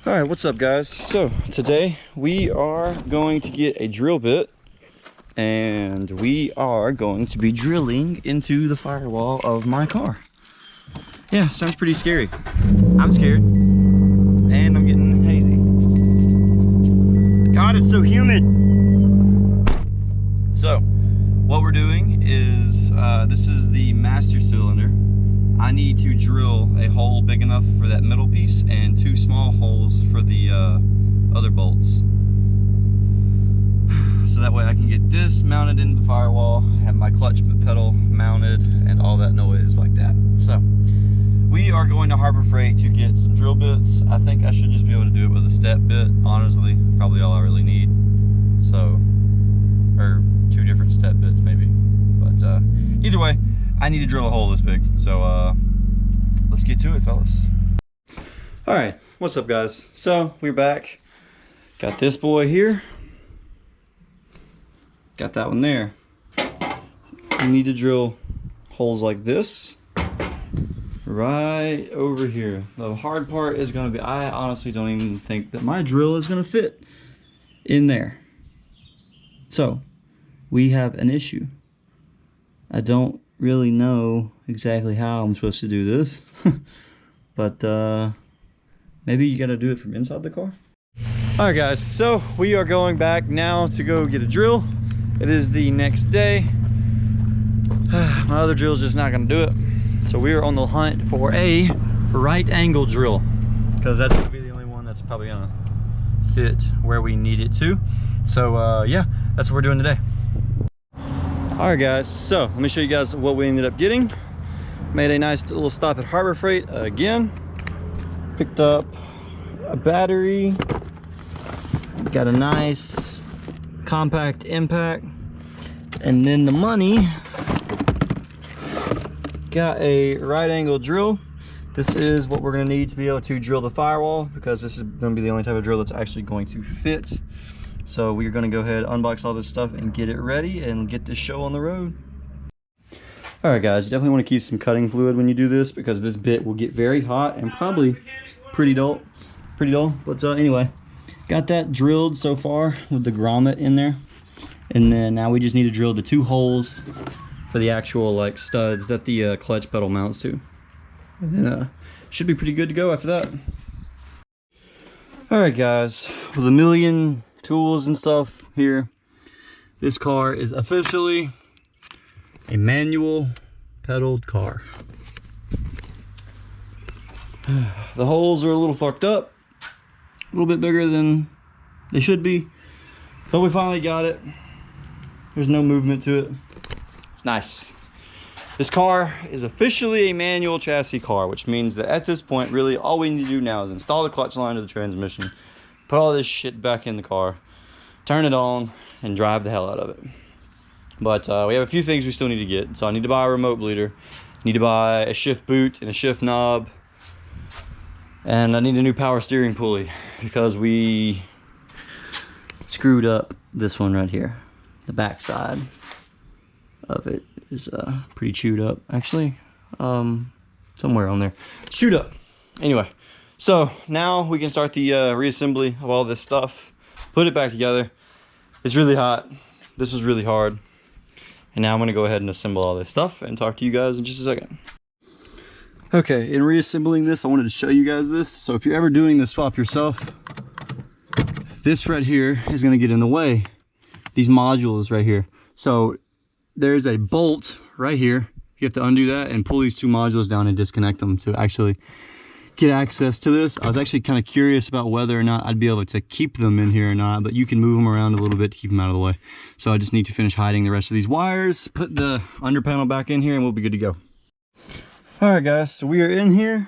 All right, what's up guys? So today we are going to get a drill bit and we are going to be drilling into the firewall of my car. Yeah, sounds pretty scary. I'm scared and I'm getting hazy. God, it's so humid. So what we're doing is, this is the master cylinder. I need to drill a hole big enough for that middle piece and two small holes for the other bolts. So that way I can get this mounted into the firewall, have my clutch pedal mounted, and all that noise like that. So we are going to Harbor Freight to get some drill bits. I think I should just be able to do it with a step bit, honestly. Probably all I really need. So, or two different step bits maybe. But either way, I need to drill a hole this big, so let's get to it, fellas. All right, what's up guys? So we're back. Got this boy here. Got that one there. We need to drill holes like this right over here. The hard part is gonna be, I honestly don't even think that my drill is gonna fit in there. So we have an issue. I don't really know exactly how I'm supposed to do this, but maybe you gotta do it from inside the car. All right guys, so we are going back now to go get a drill. It is the next day. My other drill is just not gonna do it, so we are on the hunt for a right angle drill, because that's gonna be the only one that's probably gonna fit where we need it to. So yeah, that's what we're doing today. All right guys, so let me show you guys what we ended up getting. Made a nice little stop at Harbor Freight again. Picked up a battery. Got a nice compact impact. And then the money. Got a right angle drill. This is what we're gonna need to be able to drill the firewall, because this is gonna be the only type of drill that's actually going to fit. So we're gonna go ahead, unbox all this stuff and get it ready and get this show on the road. All right guys, you definitely wanna keep some cutting fluid when you do this, because this bit will get very hot and probably pretty dull. But anyway, got that drilled so far with the grommet in there. And then now we just need to drill the two holes for the actual like studs that the clutch pedal mounts to. And then should be pretty good to go after that. All right guys, with a million tools and stuff here, this car is officially a manual pedaled car. The holes are a little fucked up, a little bit bigger than they should be, but we finally got it. There's no movement to it. It's nice. This car is officially a manual chassis car, which means that at this point, really all we need to do now is install the clutch line to the transmission, put all this shit back in the car, turn it on, and drive the hell out of it. But we have a few things we still need to get. So I need to buy a remote bleeder, need to buy a shift boot and a shift knob, and I need a new power steering pulley, because we screwed up this one right here. The back side of it is pretty chewed up, actually. Somewhere on there, chewed up. Anyway, so now we can start the reassembly of all this stuff, put it back together. It's really hot. This was really hard. And now I'm gonna go ahead and assemble all this stuff and talk to you guys in just a second. Okay, in reassembling this, I wanted to show you guys this. So if you're ever doing this swap yourself, this right here is gonna get in the way. These modules right here. So there's a bolt right here. You have to undo that and pull these two modules down and disconnect them to actually get access to this. I was actually kind of curious about whether or not I'd be able to keep them in here or not, but you can move them around a little bit to keep them out of the way. So I just need to finish hiding the rest of these wires, put the under panel back in here, and we'll be good to go. All right guys, so we are in here.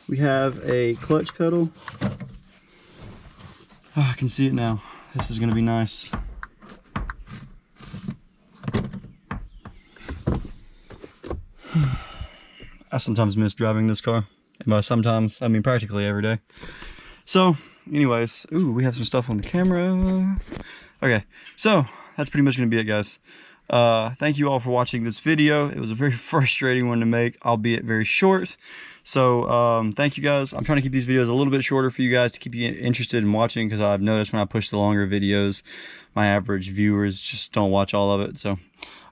We have a clutch pedal. Oh, I can see it now. This is gonna be nice. I sometimes miss driving this car. And by sometimes, I mean practically every day. So, anyways, ooh, we have some stuff on the camera. Okay, so that's pretty much gonna be it, guys. Thank you all for watching this video. It was a very frustrating one to make, albeit very short. So thank you guys. I'm trying to keep these videos a little bit shorter for you guys to keep you interested in watching, because I've noticed when I push the longer videos, my average viewers just don't watch all of it. So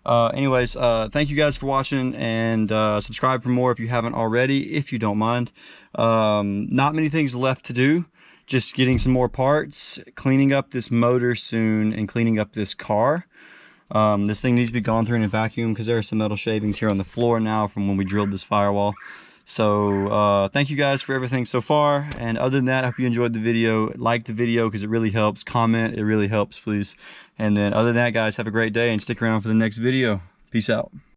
anyways, thank you guys for watching, and subscribe for more if you haven't already, if you don't mind. Not many things left to do, just getting some more parts, cleaning up this motor soon, and cleaning up this car. This thing needs to be gone through in a vacuum because there are some metal shavings here on the floor now from when we drilled this firewall. So thank you guys for everything so far, and other than that, I hope you enjoyed the video. Like the video because it really helps. Comment, it really helps, please. And then other than that, guys, have a great day and stick around for the next video. Peace out.